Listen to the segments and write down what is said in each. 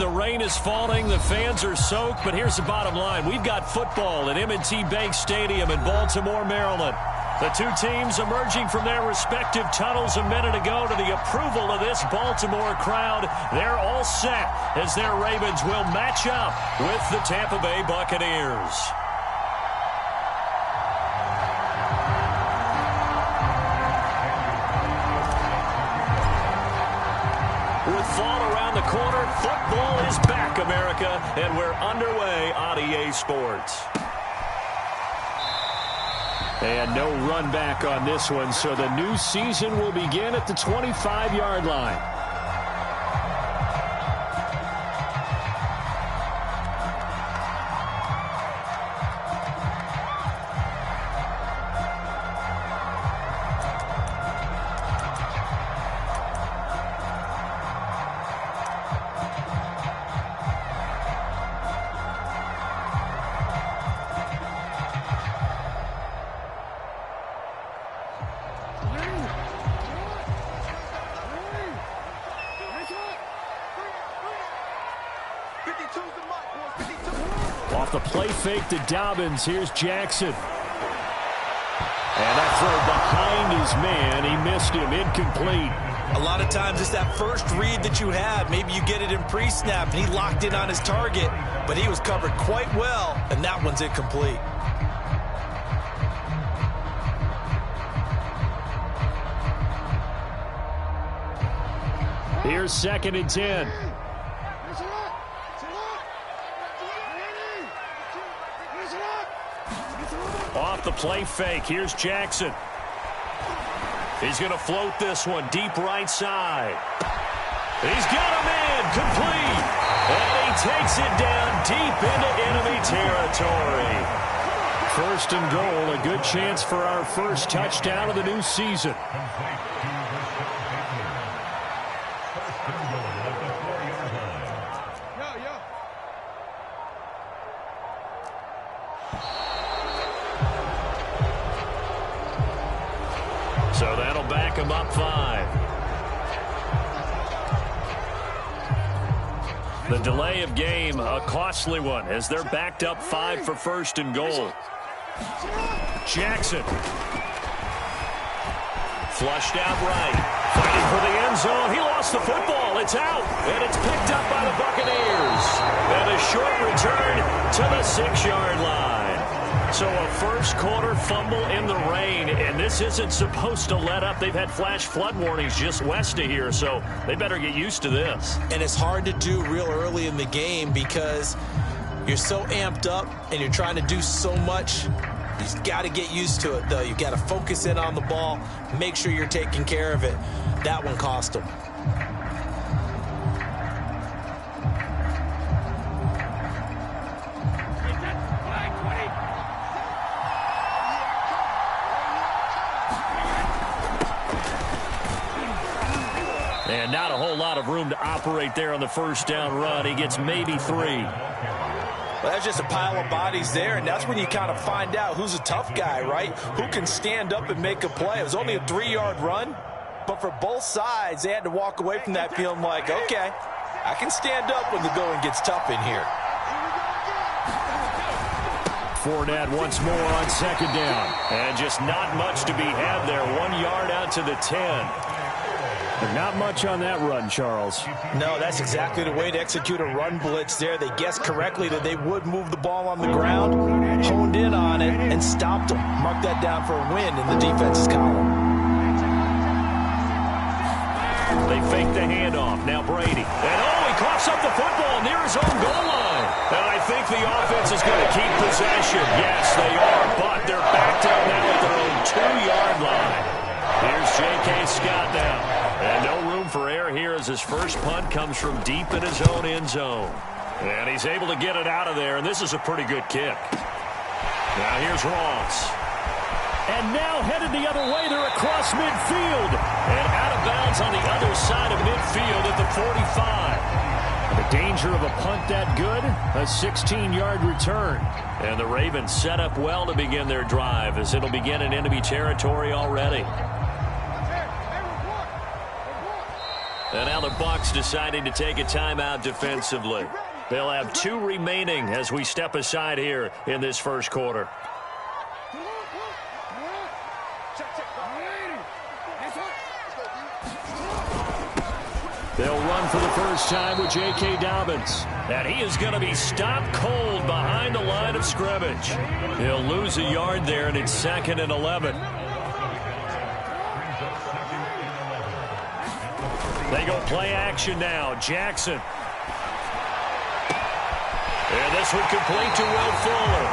The rain is falling. The fans are soaked. But here's the bottom line. We've got football at M&T Bank Stadium in Baltimore, Maryland. The two teams emerging from their respective tunnels a minute ago to the approval of this Baltimore crowd. They're all set as their Ravens will match up with the Tampa Bay Buccaneers. With fall around the corner, football is back, America, and we're underway on EA Sports. And no run back on this one, so the new season will begin at the 25-yard line. Off the play fake to Dobbins. Here's Jackson. And that throw behind his man. He missed him. Incomplete. A lot of times it's that first read that you have. Maybe you get it in pre-snap, and he locked in on his target, but he was covered quite well, and that one's incomplete. Here's 2nd and 10. Off the play fake. Here's Jackson. He's going to float this one deep right side. He's got him in. Complete. And he takes it down deep into enemy territory. 1st and goal. A good chance for our first touchdown of the new season. So that'll back him up 5. The delay of game, a costly one, as they're backed up 5 for 1st and goal. Jackson. Flushed out right. Fighting for the end zone. He lost the football. It's out. And it's picked up by the Buccaneers. And a short return to the 6-yard line. So a first quarter fumble in the rain, and this isn't supposed to let up. They've had flash flood warnings just west of here, so they better get used to this. And it's hard to do real early in the game because you're so amped up and you're trying to do so much. You've got to get used to it, though. You've got to focus in on the ball, make sure you're taking care of it. That one cost them. And not a whole lot of room to operate there on the first down run. He gets maybe 3. Well, that's just a pile of bodies there, and that's when you kind of find out who's a tough guy, right? Who can stand up and make a play. It was only a 3-yard run, but for both sides, they had to walk away from that feeling like, okay, I can stand up when the going gets tough in here. Fournette once more on 2nd down. And just not much to be had there. 1 yard out to the 10. Not much on that run, Charles. No, that's exactly the way to execute a run blitz there. They guessed correctly that they would move the ball on the ground, honed in on it, and stopped them. Mark that down for a win in the defense's column. They fake the handoff. Now Brady. And he coughs up the football near his own goal line. And I think the offense is going to keep possession. Yes, they are, but they're backed up now at their own 2-yard line. Here's J.K. Scott now. And no room for error here as his first punt comes from deep in his own end zone. And he's able to get it out of there, and this is a pretty good kick. Now here's Ross. And now headed the other way. They're across midfield. And out of bounds on the other side of midfield at the 45. The danger of a punt that good, a 16-yard return. And the Ravens set up well to begin their drive as it'll begin in enemy territory already. And now the Bucs deciding to take a timeout defensively. They'll have 2 remaining as we step aside here in this first quarter. They'll run for the first time with J.K. Dobbins. And he is going to be stopped cold behind the line of scrimmage. He'll lose a yard there, and it's 2nd and 11. They go play action now. Jackson. And this one complete to Will Fuller.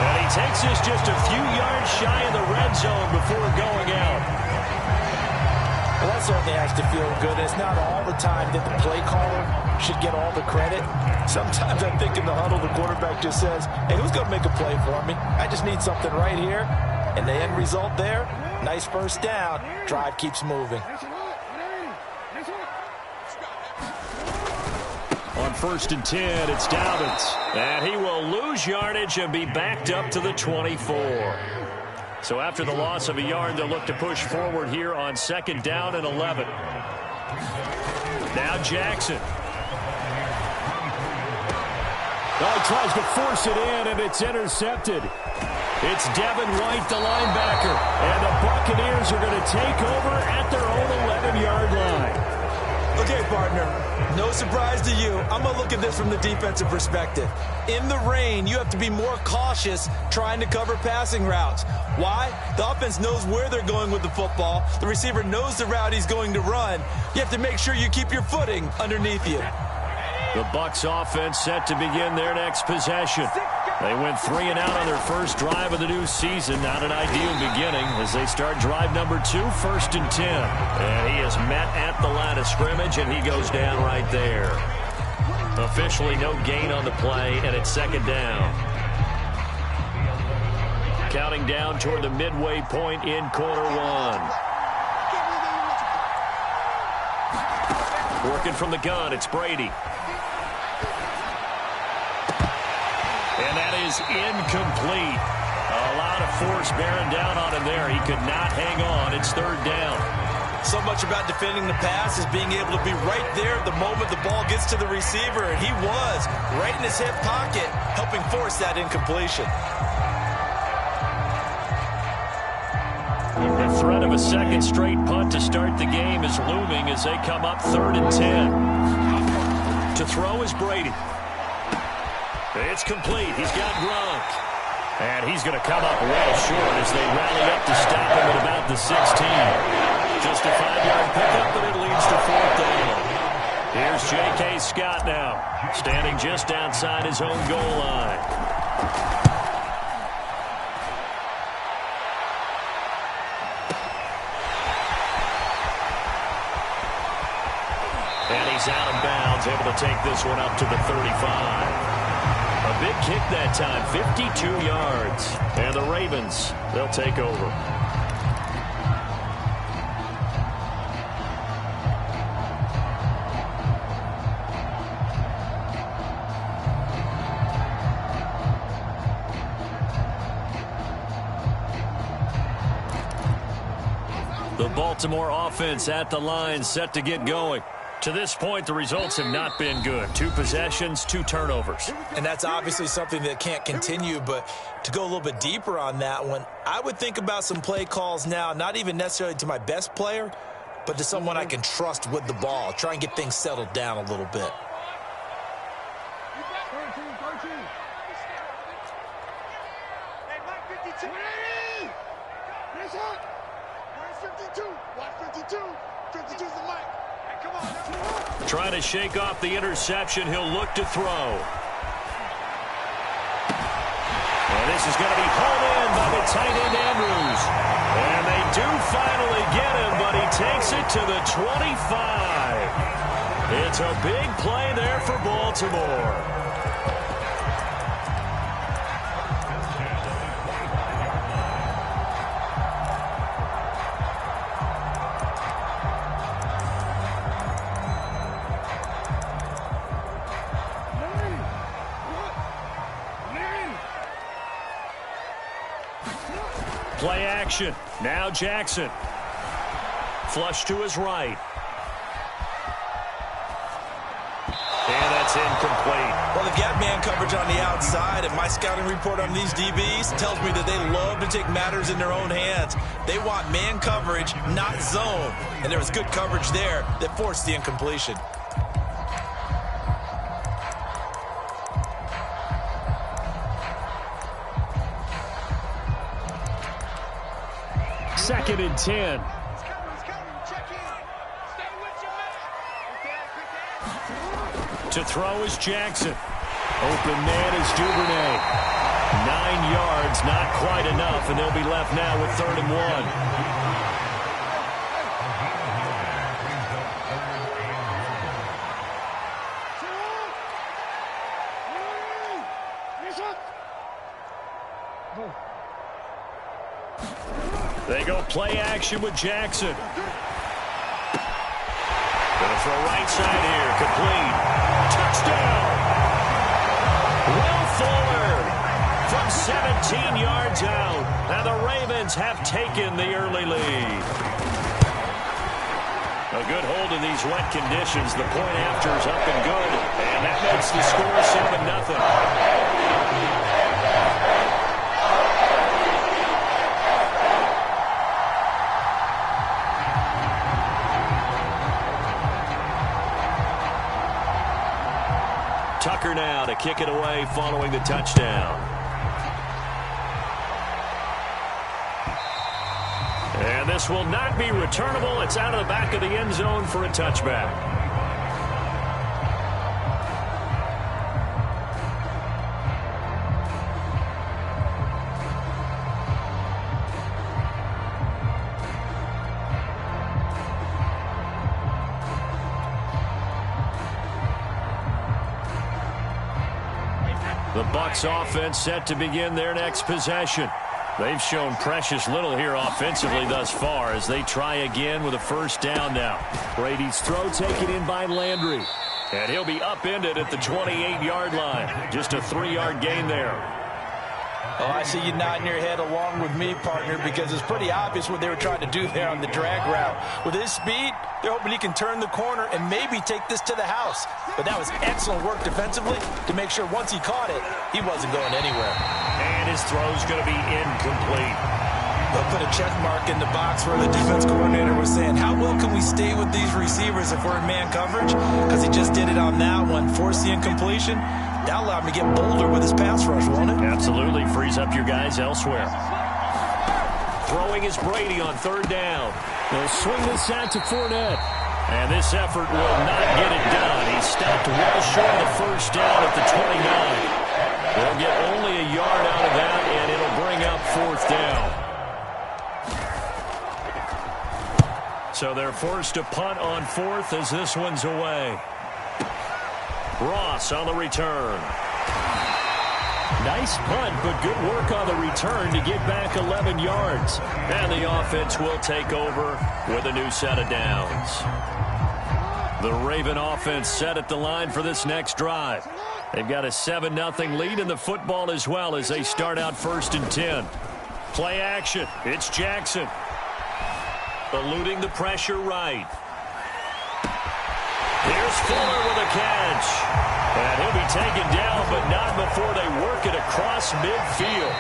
And he takes this just a few yards shy of the red zone before going out. Well, that certainly has to feel good. It's not all the time that the play caller should get all the credit. Sometimes I think in the huddle, the quarterback just says, hey, who's going to make a play for me? I just need something right here. And the end result there, nice first down. Drive keeps moving. On 1st and 10, it's Dobbins. And he will lose yardage and be backed up to the 24. So after the loss of a yard, they'll look to push forward here on 2nd down and 11. Now Jackson. Oh, he tries to force it in, and it's intercepted. It's Devin White, the linebacker. And the Buccaneers are going to take over at their own 11-yard line. Okay, partner, no surprise to you. I'm going to look at this from the defensive perspective. In the rain, you have to be more cautious trying to cover passing routes. Why? The offense knows where they're going with the football. The receiver knows the route he's going to run. You have to make sure you keep your footing underneath you. The Bucs offense set to begin their next possession. They went 3 and out on their first drive of the new season. Not an ideal beginning as they start drive number 2, 1st and 10. And he is met at the line of scrimmage, and he goes down right there. Officially no gain on the play, and it's 2nd down. Counting down toward the midway point in quarter 1. Working from the gun, it's Brady. And that is incomplete. A lot of force bearing down on him there. He could not hang on. It's 3rd down. So much about defending the pass is being able to be right there at the moment the ball gets to the receiver. And he was right in his hip pocket, helping force that incompletion. The threat of a 2nd straight punt to start the game is looming as they come up 3rd and 10. To throw is Brady. It's complete. He's got Gronk. And he's going to come up well short as they rally up to stop him at about the 16. Just a 5-yard pickup, but it leads to 4th down. Here's J.K. Scott now, standing just outside his own goal line. And he's out of bounds, able to take this one up to the 35. A big kick that time, 52 yards. And the Ravens, they'll take over. The Baltimore offense at the line, set to get going. To this point, the results have not been good. 2 possessions, 2 turnovers. And that's obviously something that can't continue, but to go a little bit deeper on that one, I would think about some play calls now, not even necessarily to my best player, but to someone I can trust with the ball. Try and get things settled down a little bit. Trying to shake off the interception. He'll look to throw. And this is going to be hauled in by the tight end Andrews. And they do finally get him, but he takes it to the 25. It's a big play there for Baltimore. Play action. Now Jackson. Flush to his right. It's incomplete. Well, they've got man coverage on the outside, and my scouting report on these DBs tells me that they love to take matters in their own hands. They want man coverage, not zone. And there was good coverage there that forced the incompletion. Second and 10. To throw is Jackson. Open man is Duvernay. 9 yards, not quite enough, and they'll be left now with 3rd and 1. They go play action with Jackson. Gonna throw right side here, complete. Touchdown! Will Fuller from 17 yards out. And the Ravens have taken the early lead. A good hold in these wet conditions. The point after is up and good. And that makes the score 7-0. Tucker now to kick it away following the touchdown. And this will not be returnable. It's out of the back of the end zone for a touchback. The Bucs offense set to begin their next possession. They've shown precious little here offensively thus far as they try again with a first down now. Brady's throw taken in by Landry. And he'll be upended at the 28-yard line. Just a 3-yard gain there. Oh, I see you nodding your head along with me, partner, because it's pretty obvious what they were trying to do there on the drag route. With his speed, they're hoping he can turn the corner and maybe take this to the house. But that was excellent work defensively to make sure once he caught it, he wasn't going anywhere. And his throw's going to be incomplete. They'll put a check mark in the box where the defense coordinator was saying, how well can we stay with these receivers if we're in man coverage? Because he just did it on that one, forced the incompletion. That'll allow him to get bolder with his pass rush, won't it? Absolutely. Frees up your guys elsewhere. Throwing is Brady on 3rd down. They'll swing this out to Fournette. And this effort will not get it done. He's stopped well short of the first down at the 29. They'll get only a yard out of that, and it'll bring up 4th down. So they're forced to punt on 4th as this one's away. Ross on the return. Nice punt, but good work on the return to get back 11 yards. And the offense will take over with a new set of downs. The Raven offense set at the line for this next drive. They've got a 7-0 lead in the football as well as they start out 1st and 10. Play action. It's Jackson. Eluding the pressure right. Here's Fuller with a catch. And he'll be taken down, but not before they work it across midfield.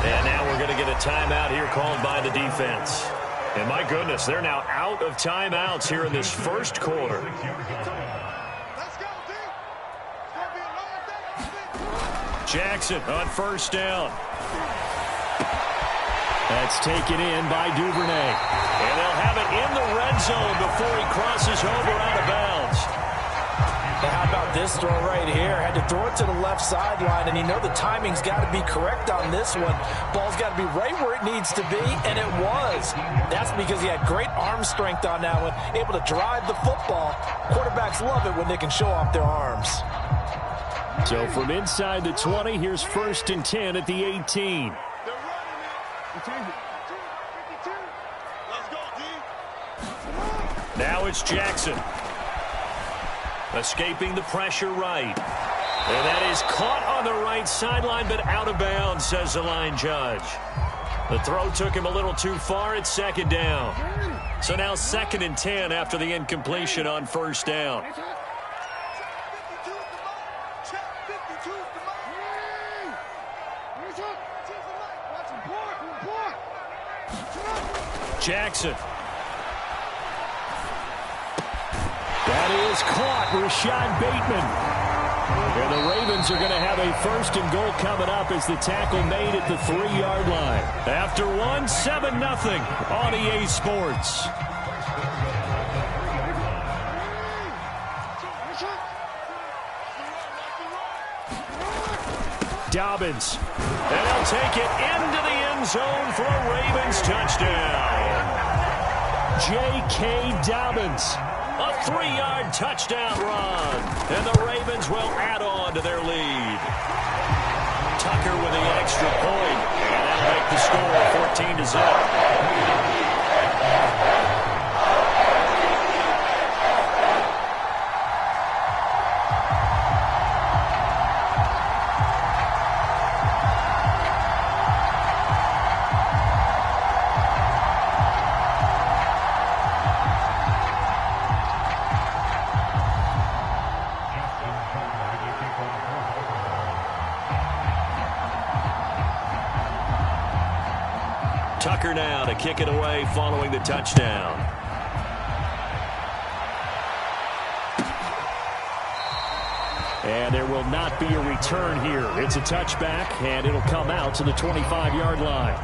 And now we're going to get a timeout here called by the defense. And my goodness, they're now out of timeouts here in this first quarter. Jackson on 1st down. That's taken in by Duvernay. And they'll have it in the red zone before he crosses over out of bounds. Now how about this throw right here? Had to throw it to the left sideline, and you know the timing's got to be correct on this one. Ball's got to be right where it needs to be, and it was. That's because he had great arm strength on that one, able to drive the football. Quarterbacks love it when they can show off their arms. So from inside the 20, here's 1st and 10 at the 18. Now it's Jackson. Escaping the pressure right. And that is caught on the right sideline, but out of bounds, says the line judge. The throw took him a little too far. It's 2nd down. So now 2nd and 10 after the incompletion on 1st down. Jackson. That is caught. Rashad Bateman. And the Ravens are going to have a 1st and goal coming up as the tackle made at the 3-yard line. After one, 7-0 on EA Sports. Dobbins. And he'll take it into the end zone for a Ravens touchdown. J.K. Dobbins. A 3-yard touchdown run. And the Ravens will add on to their lead. Tucker with the extra point. And that'll make the score 14-0. Tucker now to kick it away following the touchdown. And there will not be a return here. It's a touchback, and it'll come out to the 25-yard line.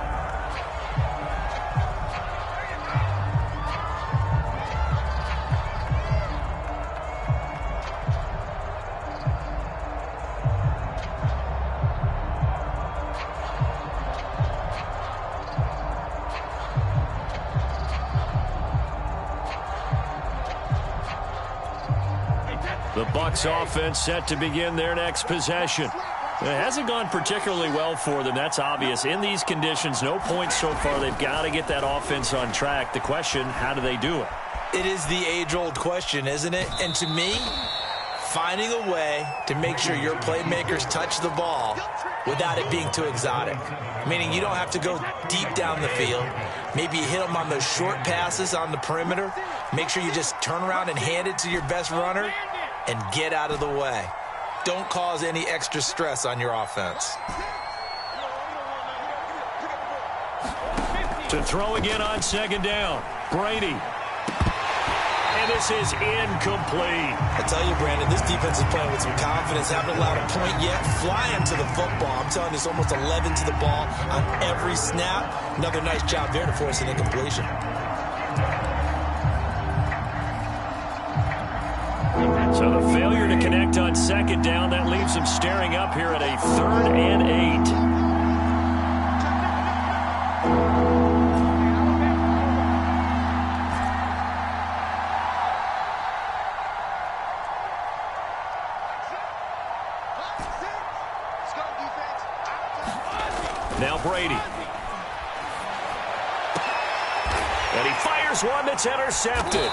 The Bucs offense set to begin their next possession. It hasn't gone particularly well for them. That's obvious. In these conditions, no points so far. They've got to get that offense on track. The question, how do they do it? It is the age-old question, isn't it? And to me, finding a way to make sure your playmakers touch the ball without it being too exotic. Meaning you don't have to go deep down the field. Maybe you hit them on those short passes on the perimeter. Make sure you just turn around and hand it to your best runner and get out of the way. Don't cause any extra stress on your offense. To throw again on 2nd down. Brady. And this is incomplete. I tell you, Brandon, this defense is playing with some confidence. Haven't allowed a point yet. Flying to the football. I'm telling you, it's almost 11 to the ball on every snap. Another nice job there to force an incompletion. So the failure to connect on 2nd down, that leaves them staring up here at a 3rd and 8. Now Brady. And he fires one that's intercepted.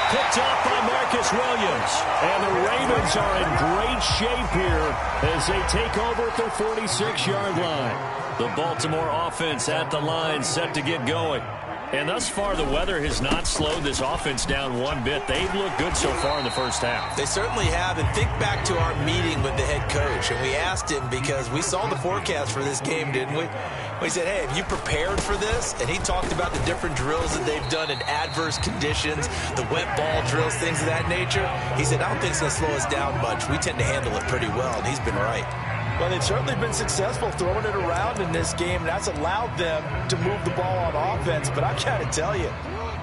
Picked off by Marcus Williams. And the Ravens are in great shape here as they take over at their 46-yard line. The Baltimore offense at the line set to get going. And thus far, the weather has not slowed this offense down one bit. They've looked good so far in the first half. They certainly have. And think back to our meeting with the head coach. And we asked him because we saw the forecast for this game, didn't we? We said, hey, have you prepared for this? And he talked about the different drills that they've done in adverse conditions, the wet ball drills, things of that nature. He said, I don't think it's going to slow us down much. We tend to handle it pretty well, and he's been right. Well, they've certainly been successful throwing it around in this game. That's allowed them to move the ball on offense. But I got to tell you,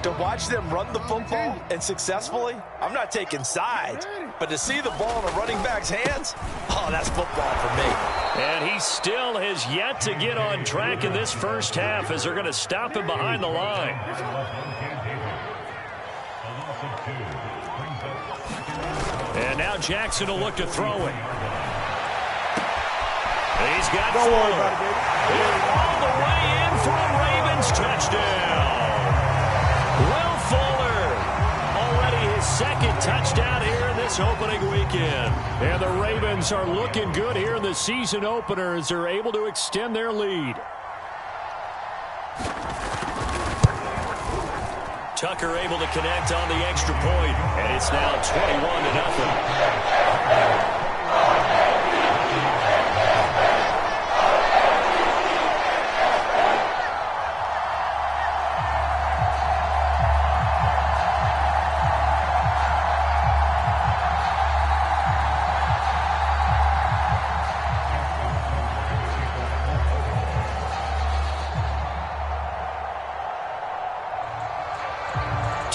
to watch them run the football and successfully, I'm not taking sides. But to see the ball in a running back's hands, oh, that's football for me. And he still has yet to get on track in this first half as they're going to stop him behind the line. And now Jackson will look to throw it. He's got Fuller. All the way in for a Ravens touchdown. Will Fuller, already his 2nd touchdown here in this opening weekend. And the Ravens are looking good here in the season opener as they're able to extend their lead. Tucker able to connect on the extra point, and it's now 21-0.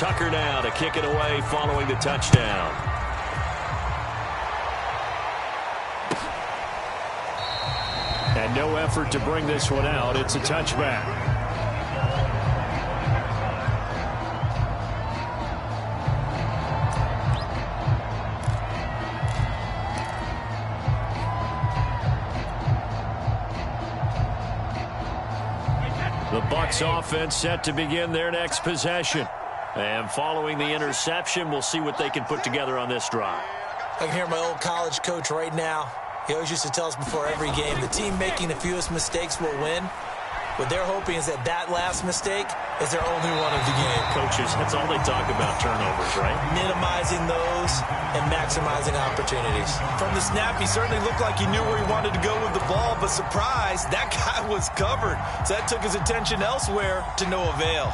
Tucker now to kick it away following the touchdown. And no effort to bring this one out. It's a touchback. The Bucs offense set to begin their next possession. And following the interception, we'll see what they can put together on this drive. I can hear my old college coach right now. He always used to tell us before every game, the team making the fewest mistakes will win. What they're hoping is that that last mistake is their only one of the game. Coaches, that's all they talk about, turnovers, right? Minimizing those and maximizing opportunities. From the snap, he certainly looked like he knew where he wanted to go with the ball, but surprise, that guy was covered. So that took his attention elsewhere to no avail.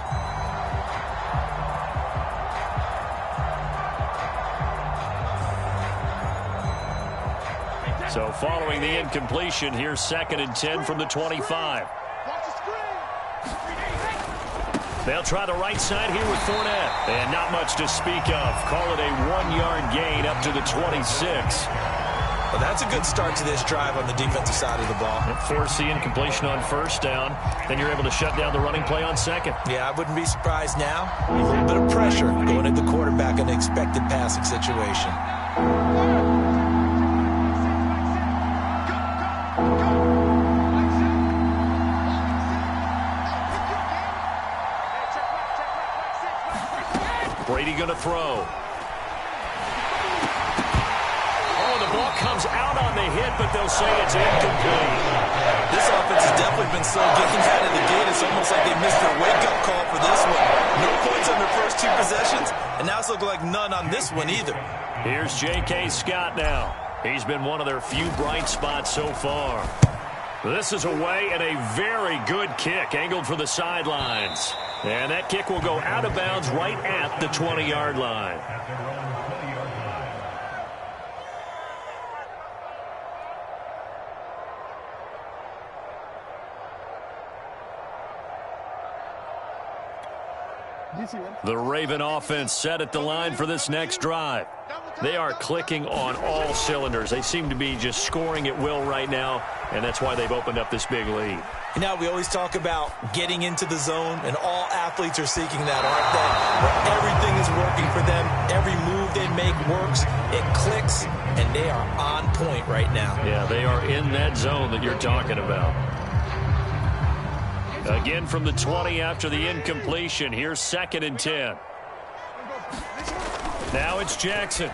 So following the incompletion, here's 2nd and 10 from the 25. They'll try the right side here with Fournette. And not much to speak of. Call it a 1-yard gain up to the 26. Well, that's a good start to this drive on the defensive side of the ball. Force the incompletion on 1st down. Then you're able to shut down the running play on 2nd. Yeah, I wouldn't be surprised now. A little bit of pressure going at the quarterback in an expected passing situation. Brady going to throw. Oh, the ball comes out on the hit, but they'll say it's incomplete. This offense has definitely been so getting out of the gate. It's almost like they missed their wake-up call for this one. No points on their first 2 possessions, and now it's looking like none on this one either. Here's J.K. Scott now. He's been one of their few bright spots so far. This is away and a very good kick, angled for the sidelines. And that kick will go out of bounds right at the 20-yard line. The Raven offense set at the line for this next drive. They are clicking on all cylinders. They seem to be just scoring at will right now, and that's why they've opened up this big lead. You know, we always talk about getting into the zone, and all athletes are seeking that, aren't they? Where everything is working for them. Every move they make works. It clicks, and they are on point right now. Yeah, they are in that zone that you're talking about. Again from the 20 after the incompletion. Here's 2nd and 10. Now it's Jackson.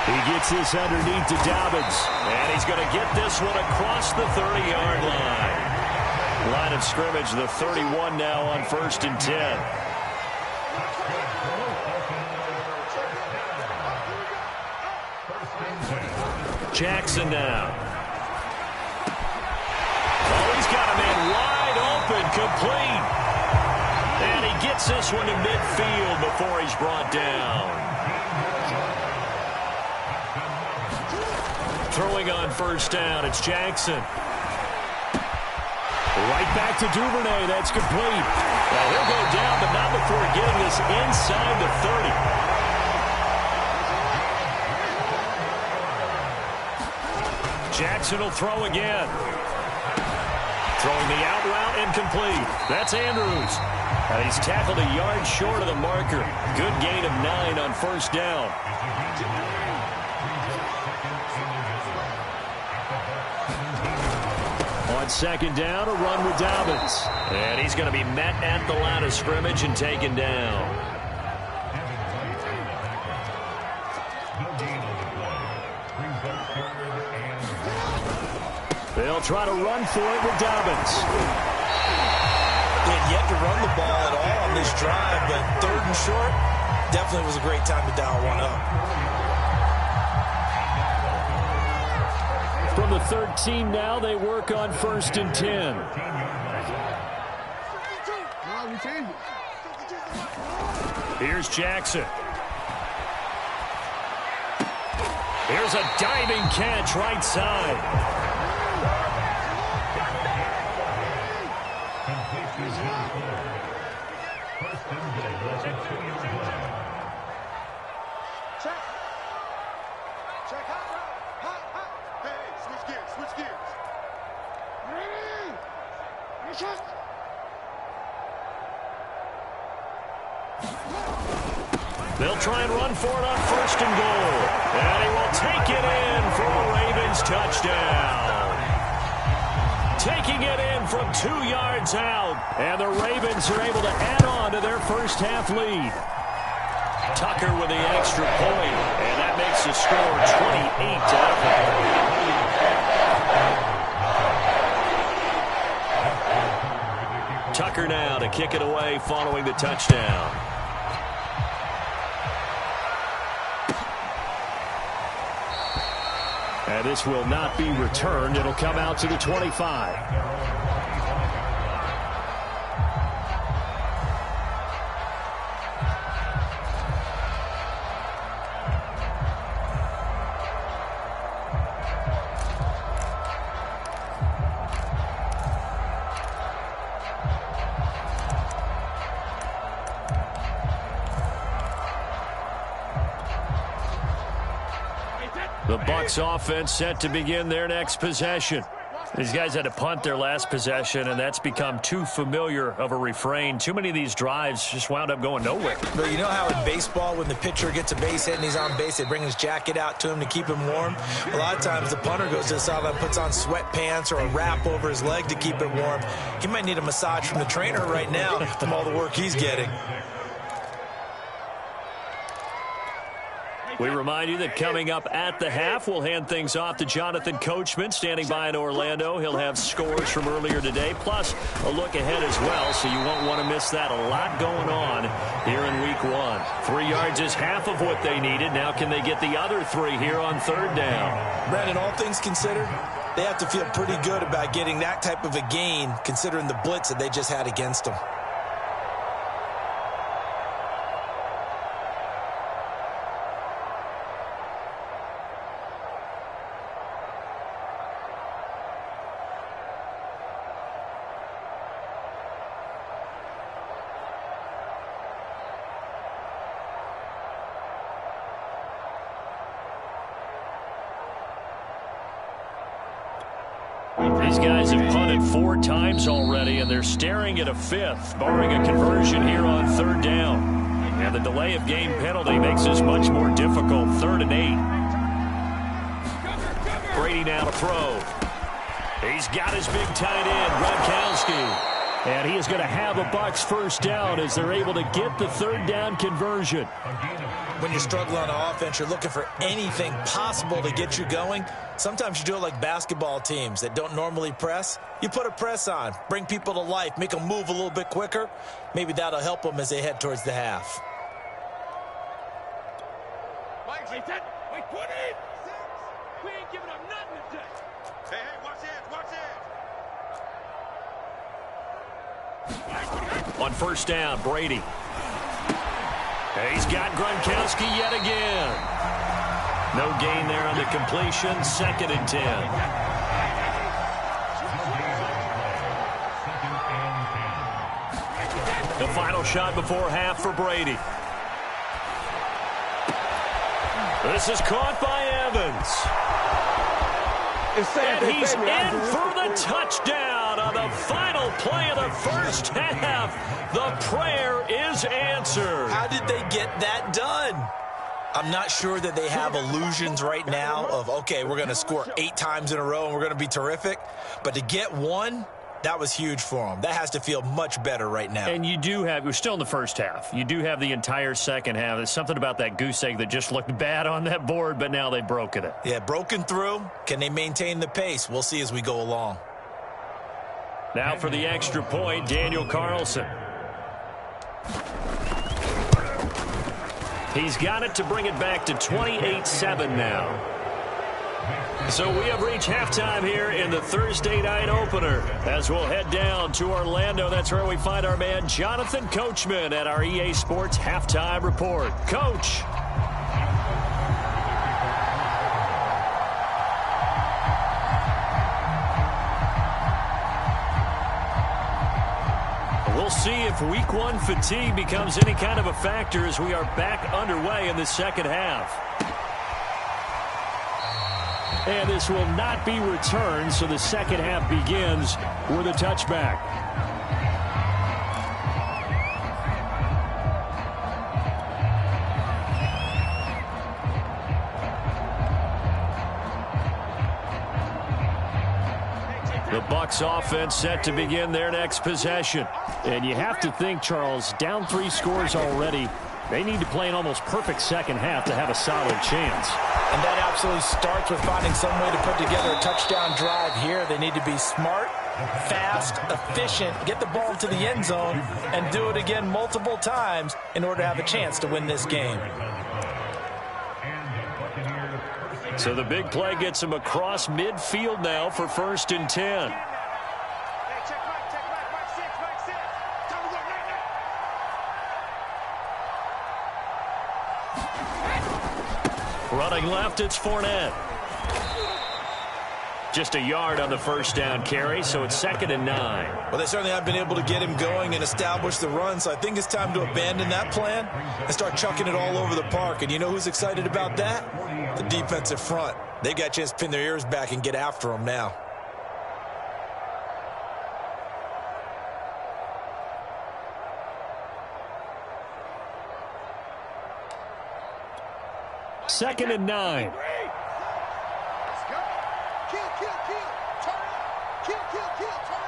He gets this underneath to Dobbins. And he's going to get this one across the 30-yard line. Line of scrimmage, the 31 now on 1st and 10. Jackson now. Got a man wide open, complete. And he gets this one to midfield before he's brought down. Throwing on 1st down, it's Jackson. Right back to Duvernay, that's complete. Well, he'll go down, but not before getting this inside the 30. Jackson will throw again. Throwing the out route incomplete. That's Andrews. He's tackled a yard short of the marker. Good gain of 9 on 1st down. On 2nd down, a run with Dobbins. And he's going to be met at the line of scrimmage and taken down. They'll try to run for it with Dobbins. They had yet to run the ball at all on this drive, but 3rd and short definitely was a great time to dial one up. From the 13 now, they work on 1st and 10. Here's Jackson. Here's a diving catch right side. Check. Hot. Hey, switch gears. Ready? Check. They'll try and run for it on 1st and goal. And he will take it in for a Ravens touchdown. Taking it in from 2 yards out. And the Ravens are able to add on to their first half lead. Tucker with the extra point. And that makes the score 28-0. Tucker now to kick it away following the touchdown. And this will not be returned. It'll come out to the 25. The Bucs offense set to begin their next possession. These guys had to punt their last possession, and that's become too familiar of a refrain. Too many of these drives just wound up going nowhere. But you know how in baseball, when the pitcher gets a base hit and he's on base, they bring his jacket out to him to keep him warm? A lot of times the punter goes to the sideline, puts on sweatpants or a wrap over his leg to keep it warm. He might need a massage from the trainer right now from all the work he's getting. We remind you that coming up at the half, we'll hand things off to Jonathan Coachman, standing by in Orlando. He'll have scores from earlier today, plus a look ahead as well, so you won't want to miss that. A lot going on here in Week 1. 3 yards is half of what they needed. Now can they get the other 3 here on 3rd down? Brandon, all things considered, they have to feel pretty good about getting that type of a gain, considering the blitz that they just had against them. These guys have punted 4 times already, and they're staring at a 5th, barring a conversion here on 3rd down. And the delay of game penalty makes this much more difficult. 3rd and 8. Brady now to throw. He's got his big tight end, Gronkowski. And he is going to have a Bucs 1st down as they're able to get the 3rd down conversion. When you're struggling on offense, you're looking for anything possible to get you going. Sometimes you do it like basketball teams that don't normally press. You put a press on, bring people to life, make them move a little bit quicker. Maybe that'll help them as they head towards the half. Wait, 20! We ain't giving up nothing today. Hey, watch it. On 1st down, Brady. He's got Gronkowski yet again. No gain there on the completion. 2nd and 10. The final shot before half for Brady. This is caught by Evans. And he's in for the touchdown on the final play of the 1st half. The prayer is answered. How did they get that done? I'm not sure that they have illusions right now of, okay, we're going to score 8 times in a row and we're going to be terrific. But to get one, that was huge for them. That has to feel much better right now. And you do have, we're still in the 1st half. You do have the entire 2nd half. There's something about that goose egg that just looked bad on that board, but now they've broken it. Yeah, broken through. Can they maintain the pace? We'll see as we go along. Now for the extra point, Daniel Carlson. He's got it to bring it back to 28-7 now. So we have reached halftime here in the Thursday night opener. As we'll head down to Orlando, that's where we find our man Jonathan Coachman at our EA Sports Halftime Report. Coach. We'll see if Week 1 fatigue becomes any kind of a factor as we are back underway in the second half. And this will not be returned, so the second half begins with a touchback. The Bucs offense set to begin their next possession. And you have to think, Charles, down 3 scores already. They need to play an almost perfect second half to have a solid chance. And that absolutely starts with finding some way to put together a touchdown drive here. They need to be smart, fast, efficient, get the ball to the end zone, and do it again multiple times in order to have a chance to win this game. So the big play gets him across midfield now for 1st and 10. Running left, it's Fournette. Just a yard on the first down carry, so it's 2nd and 9. Well, they certainly have been able to get him going and establish the run, so I think it's time to abandon that plan and start chucking it all over the park. And you know who's excited about that? The defensive front. They got a chance to pin their ears back and get after him now. Second and 9. Let's go. Kill, kill, kill. Turn up. Kill, kill, kill. Turn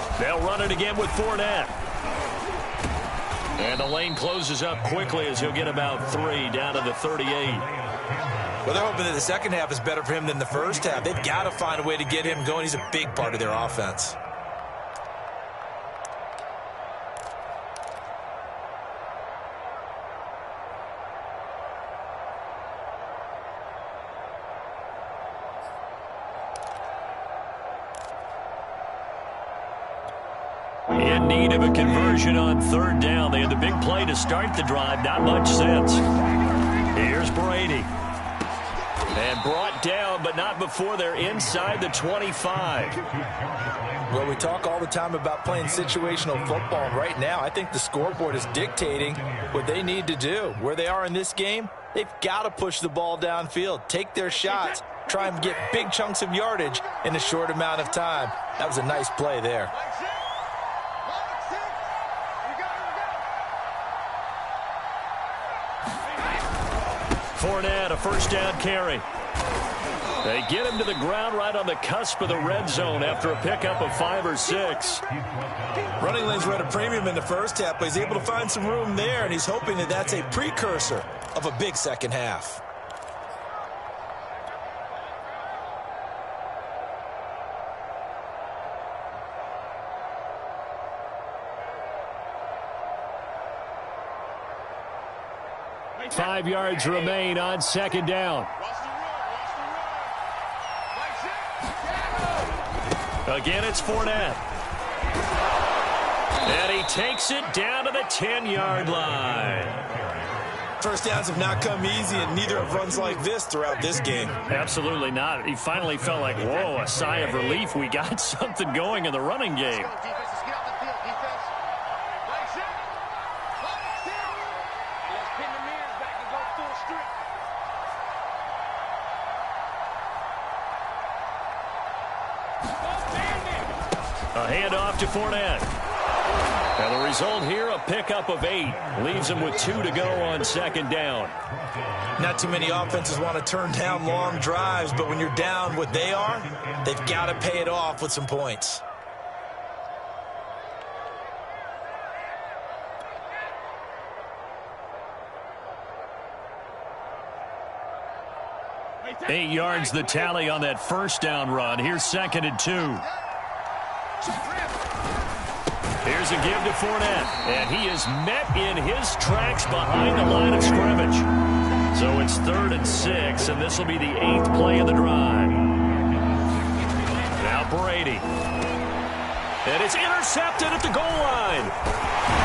up. They'll run it again with Fournette. And the lane closes up quickly as he'll get about 3 down to the 38. Well, they're hoping that the second half is better for him than the first half. They've got to find a way to get him going. He's a big part of their offense. In need of a conversion on 3rd down. They had the big play to start the drive. Not much sense. Here's Brady. And brought down, but not before they're inside the 25. Well, we talk all the time about playing situational football. And right now, I think the scoreboard is dictating what they need to do. Where they are in this game, they've got to push the ball downfield, take their shots, try and get big chunks of yardage in a short amount of time. That was a nice play there. Fournette, a 1st down carry. They get him to the ground right on the cusp of the red zone after a pickup of 5 or 6. Running lanes were at a premium in the first half, but he's able to find some room there, and he's hoping that that's a precursor of a big second half. Five yards remain on 2nd down. Again, it's Fournette. And he takes it down to the 10-yard line. First downs have not come easy, and neither have runs like this throughout this game. Absolutely not. He finally felt like, whoa, a sigh of relief. We got something going in the running game. A handoff to Fournette. And the result here, a pickup of 8. Leaves him with 2 to go on 2nd down. Not too many offenses want to turn down long drives, but when you're down what they are, they've got to pay it off with some points. Eight yards the tally on that 1st down run. Here's 2nd and 2. Here's a give to Fournette, and he is met in his tracks behind the line of scrimmage. So it's 3rd and 6, and this will be the 8th play of the drive. Now Brady. And it's intercepted at the goal line.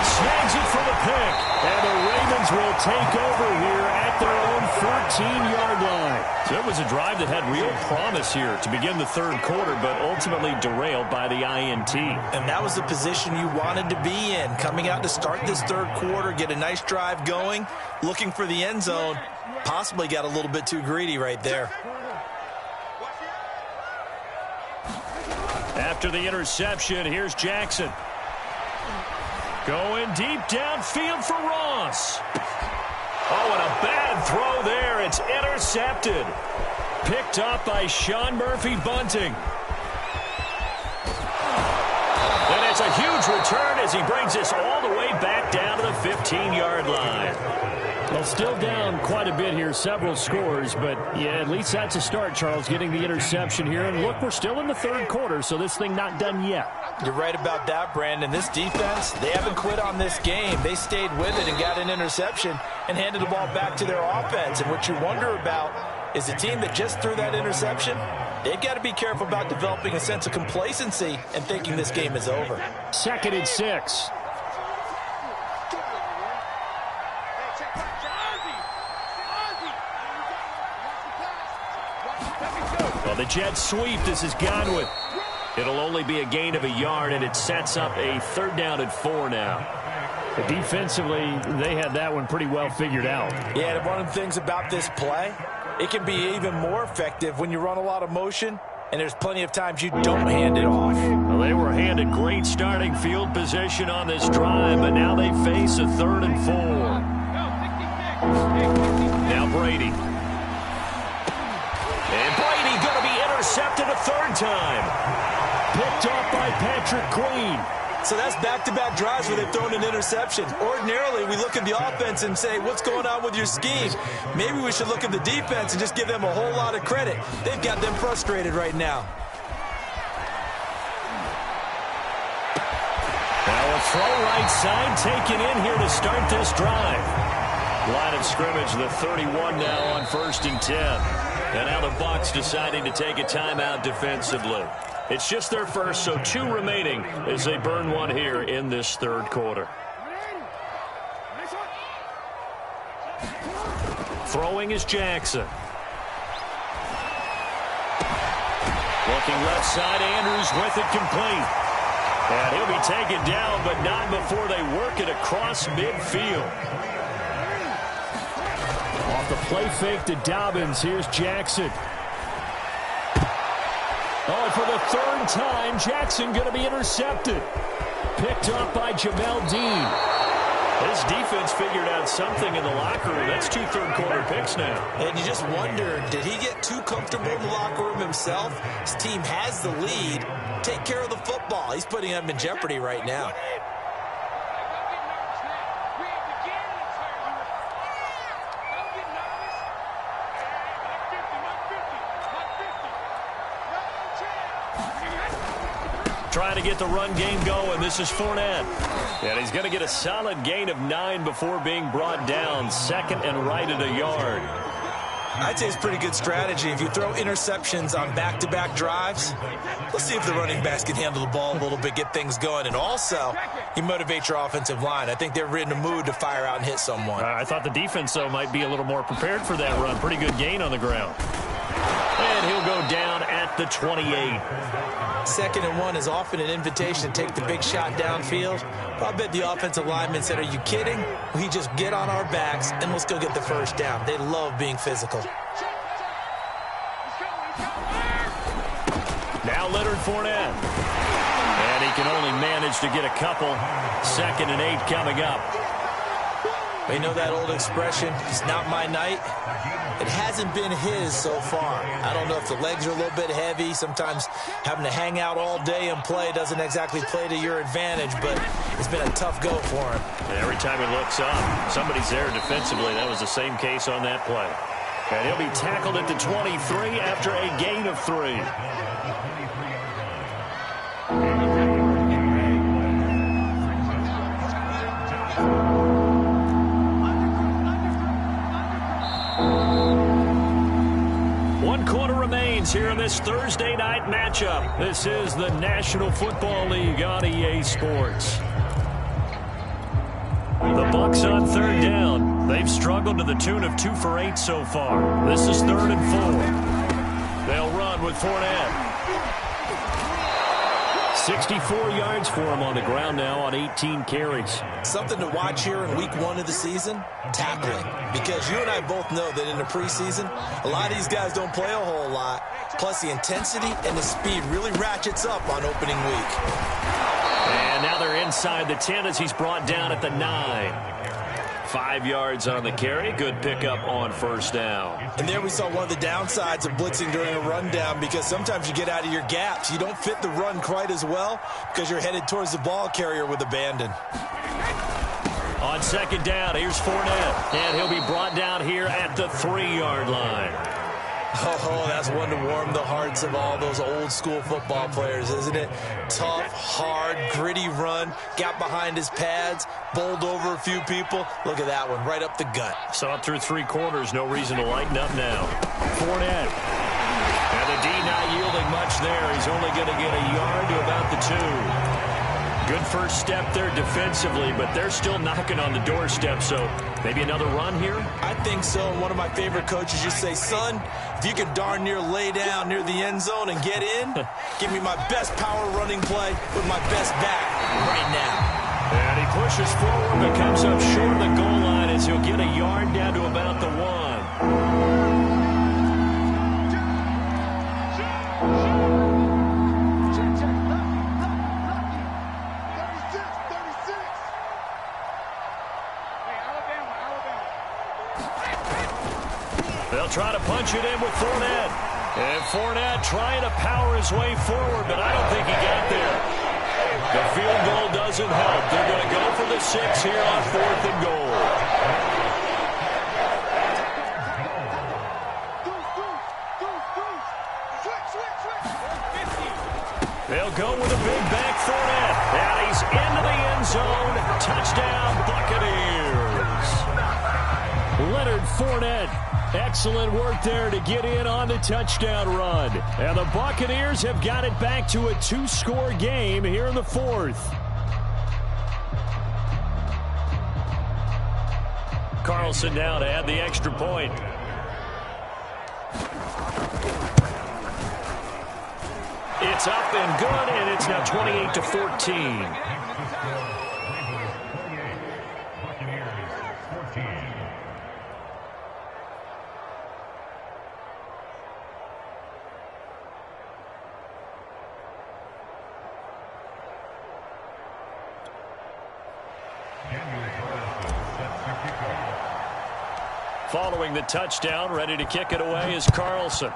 Snags it for the pick. And the Ravens will take over here at their own 14-yard line. So it was a drive that had real promise here to begin the third quarter, but ultimately derailed by the INT. And that was the position you wanted to be in. Coming out to start this third quarter, get a nice drive going, looking for the end zone. Possibly got a little bit too greedy right there. After the interception, here's Jackson. Going deep downfield for Ross. Oh, and a bad throw there. It's intercepted. Picked up by Sean Murphy-Bunting. And it's a huge return as he brings us all the way back down to the 15-yard line. Well, still down quite a bit here, several scores, but yeah, at least that's a start, Charles, getting the interception here. And look, we're still in the third quarter, so this thing not done yet. You're right about that, Brandon. This defense, they haven't quit on this game. They stayed with it and got an interception and handed the ball back to their offense. And what you wonder about is a team that just threw that interception, they've got to be careful about developing a sense of complacency and thinking this game is over. 2nd and 6. Well, the jet sweep, this is Godwin. It'll only be a gain of a yard, and it sets up a 3rd down and 4 now. Defensively, they had that one pretty well figured out. Yeah, and one of the things about this play, it can be even more effective when you run a lot of motion, and there's plenty of times you don't hand it off. Well, they were handed great starting field position on this drive, but now they face a 3rd and 4. Now Brady. And Brady going to be intercepted a 3rd time. Picked off by Patrick Queen. So that's back-to-back drives where they've thrown an interception. Ordinarily, we look at the offense and say, what's going on with your scheme? Maybe we should look at the defense and just give them a whole lot of credit. They've got them frustrated right now. Now a throw right side taken in here to start this drive. Line of scrimmage, the 31 now on 1st and 10. And now the Bucs deciding to take a timeout defensively. It's just their first, so 2 remaining as they burn one here in this third quarter. Throwing is Jackson. Looking left side, Andrews with it complete. And he'll be taken down, but not before they work it across midfield. Off the play fake to Dobbins, here's Jackson. Oh, for the 3rd time, Jackson going to be intercepted. Picked up by Jamel Dean. This defense figured out something in the locker room. That's 2 third-quarter picks now. And you just wonder, did he get too comfortable in the locker room himself? His team has the lead. Take care of the football. He's putting them in jeopardy right now. Trying to get the run game going. This is Fournette. And he's going to get a solid gain of 9 before being brought down. 2nd and right at a yard. I'd say it's pretty good strategy. If you throw interceptions on back-to-back drives, let's see if the running backs can handle the ball a little bit, get things going. And also, you motivate your offensive line. I think they're in a mood to fire out and hit someone. I thought the defense, though, might be a little more prepared for that run. Pretty good gain on the ground. And he'll go down at the 28. 2nd and 1 is often an invitation to take the big shot downfield. But I bet the offensive lineman said, are you kidding? We just get on our backs and let's go get the 1st down. They love being physical. Now Leonard Fournette. And he can only manage to get a couple. 2nd and 8 coming up. You know that old expression, it's not my night? It hasn't been his so far. I don't know if the legs are a little bit heavy. Sometimes having to hang out all day and play doesn't exactly play to your advantage, but it's been a tough go for him. And every time he looks up, somebody's there defensively. That was the same case on that play. And he'll be tackled at the 23 after a gain of 3. Here in this Thursday night matchup. This is the National Football League on EA Sports. The Bucs on third down. They've struggled to the tune of 2 for 8 so far. This is 3rd and 4. They'll run with Fournette. 64 yards for him on the ground now on 18 carries. Something to watch here in week 1 of the season, tackling. Because you and I both know that in the preseason, a lot of these guys don't play a whole lot. Plus the intensity and the speed really ratchets up on opening week. And now they're inside the 10 as he's brought down at the 9. 5 yards on the carry. Good pickup on first down. And there we saw one of the downsides of blitzing during a rundown, because sometimes you get out of your gaps. You don't fit the run quite as well because you're headed towards the ball carrier with abandon. On second down, here's Fournette. And he'll be brought down here at the 3-yard line. Oh, that's one to warm the hearts of all those old school football players, isn't it? Tough, hard, gritty run, got behind his pads, bowled over a few people. Look at that one, right up the gut. Saw it through 3 quarters, no reason to lighten up now. Fournette. And the D not yielding much there. He's only going to get a yard to about the 2. Good first step there defensively, but they're still knocking on the doorstep, so maybe another run here? I think so. One of my favorite coaches used to say, son, if you can darn near lay down near the end zone and get in, give me my best power running play with my best back right now. And he pushes forward but comes up short of the goal line as he'll get a yard down to about the 1. They'll try to punch it in with Fournette. And Fournette trying to power his way forward, but I don't think he got there. The field goal doesn't help. They're going to go for the 6 here on 4th and goal. They'll go with a big back Fournette. And he's into the end zone. Touchdown, Buccaneers. Leonard Fournette. Excellent work there to get in on the touchdown run. And the Buccaneers have got it back to a 2-score game here in the 4th. Carlson now to add the extra point. It's up and good, and it's now 28-14. Following the touchdown, ready to kick it away is Carlson.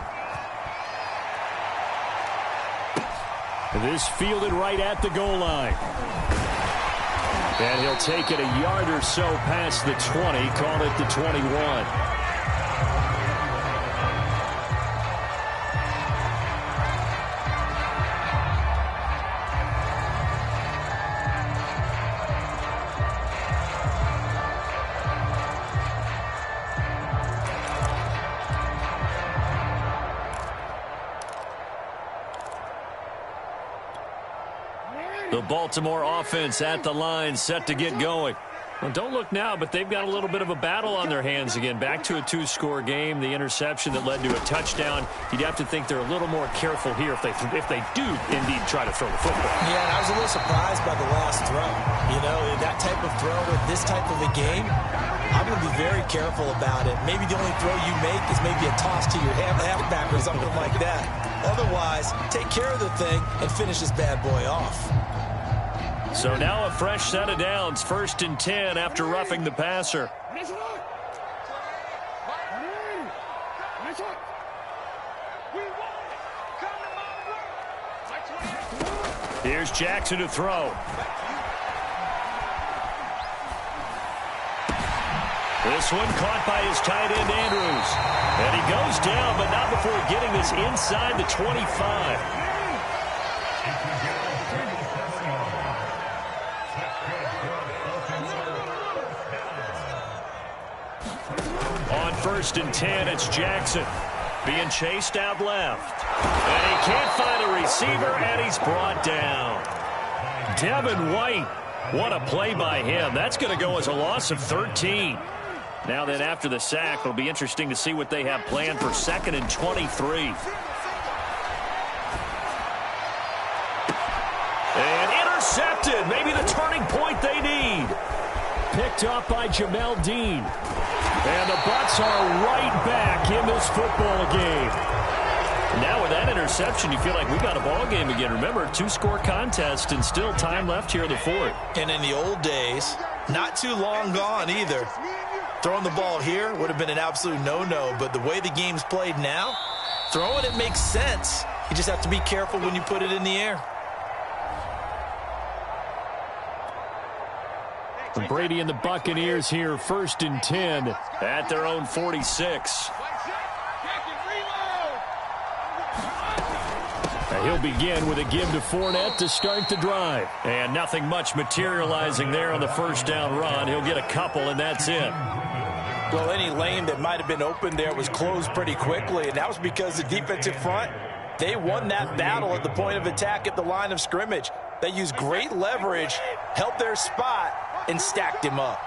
This fielded right at the goal line. And he'll take it a yard or so past the 20, call it the 21. The Baltimore offense at the line, set to get going. Well, don't look now, but they've got a little bit of a battle on their hands again. Back to a 2-score game. The interception that led to a touchdown. You'd have to think they're a little more careful here if they do indeed try to throw the football. Yeah, and I was a little surprised by the last throw. You know, that type of throw with this type of a game, I'm going to be very careful about it. Maybe the only throw you make is maybe a toss to your halfback or something like that. Otherwise, take care of the thing and finish this bad boy off. So now a fresh set of downs, 1st and 10 after roughing the passer. Here's Jackson to throw. This one caught by his tight end, Andrews. And he goes down, but not before getting this inside the 25. On 1st and 10, it's Jackson being chased out left. And he can't find a receiver, and he's brought down. Devin White What a play by him. That's going to go as a loss of 13. Now then, after the sack, it'll be interesting to see what they have planned for 2nd and 23. And intercepted. Maybe the turning point they need. Picked up by Jamel Dean. And the Bucs are right back in this football game. Now with that interception, you feel like we got a ball game again. Remember, 2-score contest and still time left here in the fourth. And in the old days, not too long gone either. Throwing the ball here would have been an absolute no-no, but the way the game's played now, throwing it makes sense. You just have to be careful when you put it in the air. Brady and the Buccaneers here, 1st and 10 at their own 46. He'll begin with a give to Fournette to start the drive. And nothing much materializing there on the first down run. He'll get a couple, and that's it. Well, any lane that might have been open there was closed pretty quickly, and that was because the defensive front, they won that battle at the point of attack at the line of scrimmage. They used great leverage, held their spot, and stacked him up.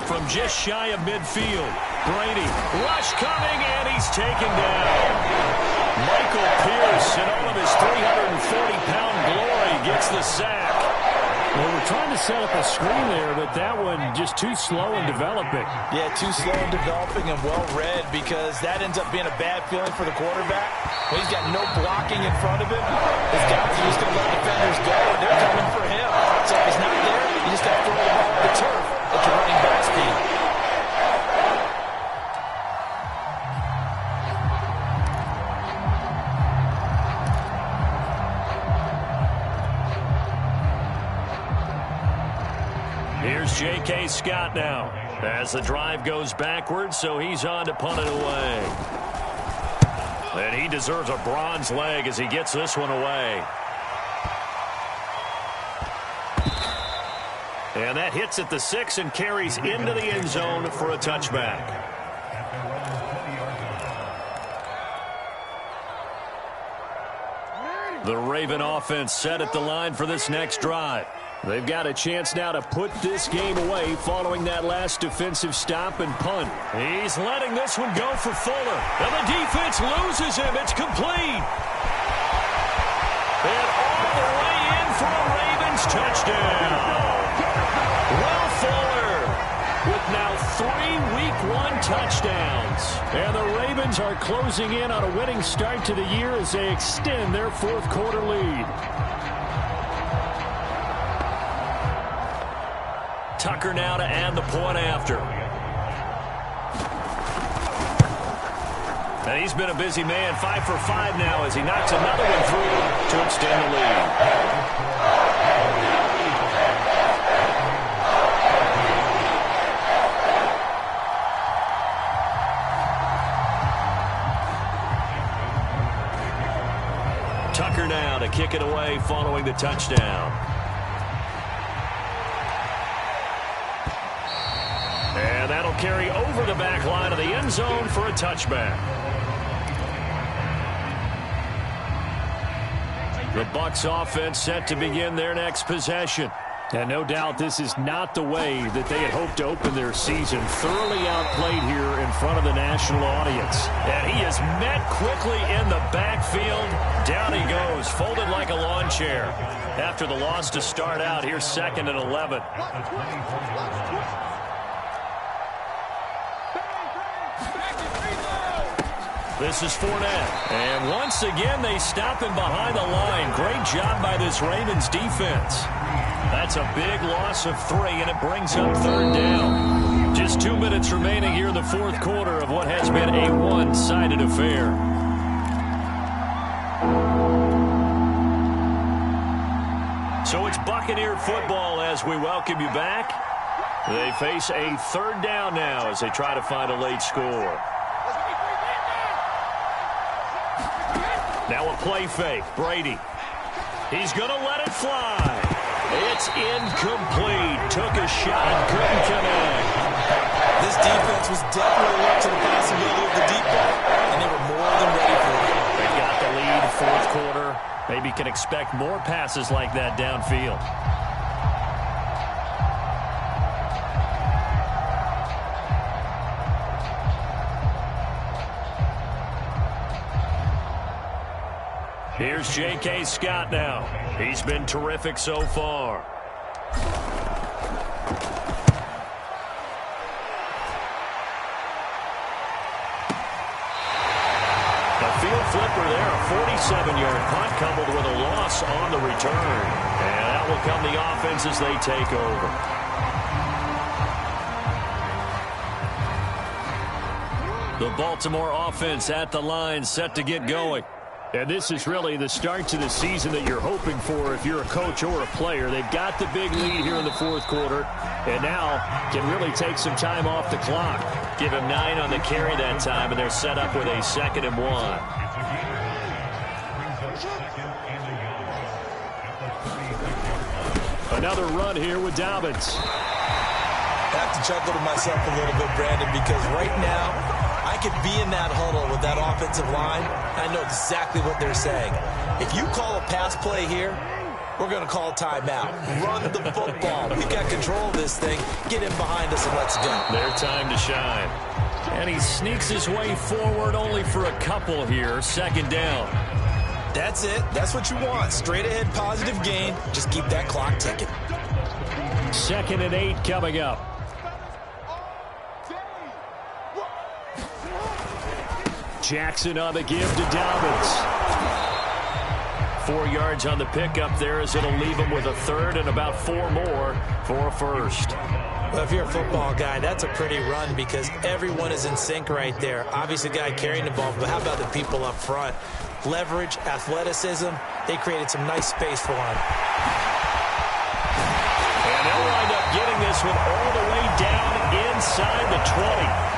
From just shy of midfield, Brady, rush coming, and he's taken down. Michael Pierce, in all of his 340-pound glory, gets the sack. Well, we're trying to set up a screen there, but that one just too slow in developing. Yeah, too slow in developing and well-read, because that ends up being a bad feeling for the quarterback. When he's got no blocking in front of him, his guys are just going to let defenders go, and they're coming for him. So if he's not there, you just got to throw the ball on the turf at your running back speed. Here's J.K. Scott now as the drive goes backwards, so he's on to punt it away. And he deserves a bronze leg as he gets this one away. And that hits at the 6 and carries into the end zone for a touchback. The Raven offense set at the line for this next drive. They've got a chance now to put this game away following that last defensive stop and punt. He's letting this one go for Fuller. And the defense loses him. It's complete. And all the way in for a Ravens touchdown. Will Fuller with now 3 Week 1 touchdowns. And the Ravens are closing in on a winning start to the year as they extend their 4th quarter lead. Tucker now to add the point after. And he's been a busy man, 5 for 5 now as he knocks another one through to extend the lead. Tucker now to kick it away following the touchdown. And that'll carry over the back line of the end zone for a touchback. The Bucs offense set to begin their next possession. And no doubt this is not the way that they had hoped to open their season. Thoroughly outplayed here in front of the national audience. And he is met quickly in the backfield. Down he goes, folded like a lawn chair. After the loss to start out, here's 2nd and 11. This is Fournette. And once again, they stop him behind the line. Great job by this Ravens defense. That's a big loss of 3, and it brings up 3rd down. Just 2 minutes remaining here in the 4th quarter of what has been a one-sided affair. So it's Buccaneer football as we welcome you back. They face a 3rd down now as they try to find a late score. Now a play fake. Brady. He's going to let it fly. It's incomplete. Took a shot, couldn't connect. This defense was definitely alert to the possibility of the deep ball, and they were more than ready for it. They've got the lead, 4th quarter. Maybe can expect more passes like that downfield. Here's J.K. Scott now. He's been terrific so far. A field flipper there, a 47-yard punt coupled with a loss on the return. And that will come the offense as they take over. The Baltimore offense at the line, set to get going. And this is really the start to the season that you're hoping for if you're a coach or a player. They've got the big lead here in the fourth quarter, and now can really take some time off the clock. Give him 9 on the carry that time, and they're set up with a 2nd and 1. Another run here with Dobbins. I have to chuckle to myself a little bit, Brandon, because right now I could be in that huddle with that offensive line. I know exactly what they're saying. If you call a pass play here, we're going to call a timeout. Run the football. We've got control of this thing. Get in behind us and let's go. Their time to shine. And he sneaks his way forward only for a couple here. 2nd down. That's it. That's what you want. Straight ahead positive gain. Just keep that clock ticking. 2nd and 8 coming up. Jackson on the give to Dobbins. 4 yards on the pickup there as it'll leave him with a 3rd and about 4 more for a 1st. Well, if you're a football guy, that's a pretty run because everyone is in sync right there. Obviously, the guy carrying the ball, but how about the people up front? Leverage, athleticism, they created some nice space for him. And they'll wind up getting this one all the way down inside the 20.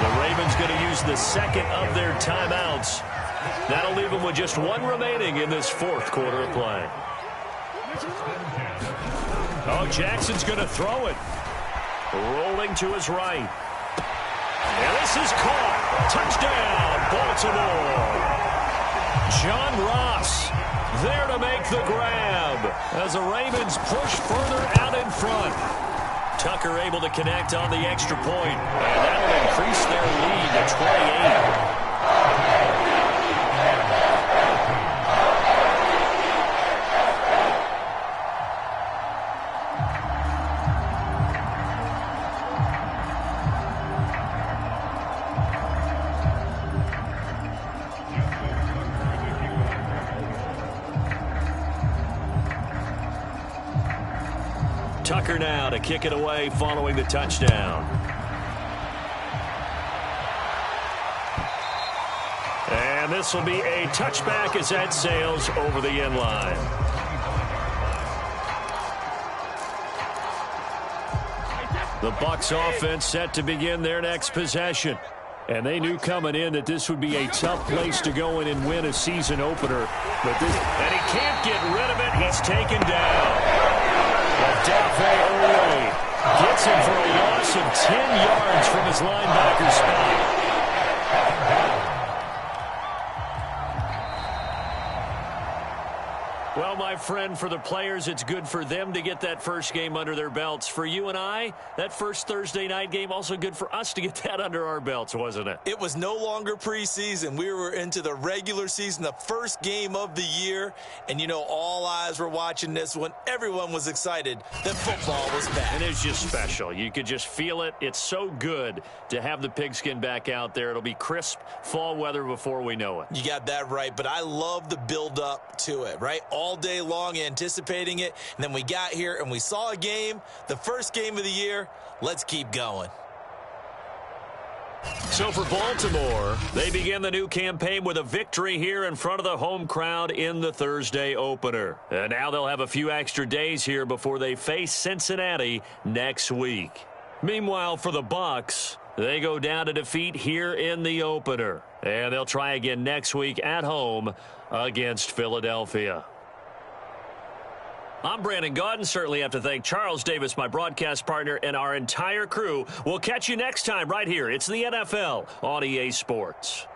The Ravens going to use the 2nd of their timeouts. That'll leave them with just 1 remaining in this 4th quarter of play. Oh, Jackson's going to throw it. Rolling to his right. And this is caught. Touchdown, Baltimore. John Ross there to make the grab as the Ravens push further out in front. Tucker able to connect on the extra point, and that'll increase their lead to 28. Tucker now to kick it away following the touchdown. And this will be a touchback as that sails over the end line. The Bucs offense set to begin their next possession. And they knew coming in that this would be a tough place to go in and win a season opener. And he can't get rid of it. He's taken down. Dafe Ole gets him for a loss of 10 yards from his linebacker spot. Well, my friend, for the players, it's good for them to get that first game under their belts. For you and I, that first Thursday night game, also good for us to get that under our belts, wasn't it? It was no longer preseason. We were into the regular season, the first game of the year. And, you know, all eyes were watching this one. Everyone was excited that football was back. And it's just special. You could just feel it. It's so good to have the pigskin back out there. It'll be crisp fall weather before we know it. You got that right, but I love the build-up to it, right? All day long anticipating it, and then we got here and we saw a game, the first game of the year. Let's keep going. So for Baltimore, they begin the new campaign with a victory here in front of the home crowd in the Thursday opener. And now they'll have a few extra days here before they face Cincinnati next week. Meanwhile, for the Bucs, they go down to defeat here in the opener. And they'll try again next week at home against Philadelphia. I'm Brandon Gaudin. Certainly have to thank Charles Davis, my broadcast partner, and our entire crew. We'll catch you next time right here. It's the NFL on EA Sports.